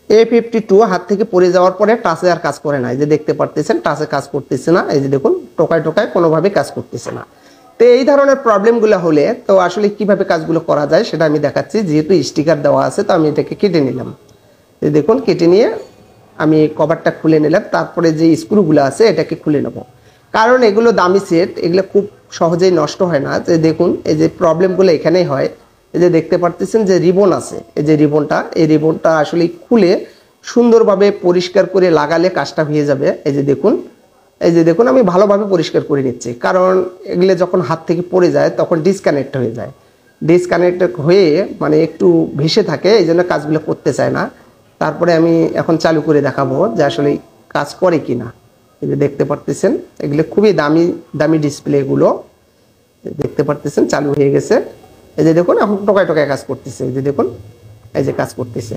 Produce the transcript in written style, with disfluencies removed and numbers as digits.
A52 হাত থেকে পড়ে যাওয়ার পরে টাচে আর কাজ করে না। এই যে দেখতে পারতেছেন টাচে কাজ করতেছে না। এই যে দেখুন টোকায় টোকায় কোনোভাবে কাজ করতেছে না। তো এই ধরনের প্রবলেমগুলো হলে তো আসলে কিভাবে কাজগুলো করা যায় সেটা আমি দেখাচ্ছি। যেহেতু স্টিকার দেওয়া আছে তো আমি এটাকে কেটে নিলাম। এই দেখুন কেটে নিয়ে আমি কভারটা খুলে নিলাম। তারপরে যে স্ক্রুগুলো আছে এটাকে খুলে নেব, কারণ এগুলো দামি সেট, এগুলো খুব সহজেই নষ্ট হয় না। যে দেখুন এই যে প্রবলেমগুলো এখানেই হয়। এই যে দেখতে পারতেছেন যে রিবন আছে, এই যে রিবনটা, এই রিবনটা আসলে খুলে সুন্দরভাবে পরিষ্কার করে লাগালে কাজটা হয়ে যাবে। এই যে দেখুন, এই যে দেখুন আমি ভালোভাবে পরিষ্কার করে নিচ্ছি, কারণ এগুলো যখন হাত থেকে পড়ে যায় তখন ডিসকানেক্ট হয়ে যায়। ডিসকানেক্ট হয়ে মানে একটু ভেসে থাকে, এই জন্য কাজগুলো করতে চায় না। তারপরে আমি এখন চালু করে দেখাবো যে আসলে কাজ করে কি না। এই যে দেখতে পারতেছেন এগুলো খুবই দামি দামি ডিসপ্লে এগুলো, দেখতে পারতেছেন চালু হয়ে গেছে। এই যে দেখুন এখন টোকায় টোকায় কাজ করতেছে। এই যে দেখুন এই যে কাজ করতেছে।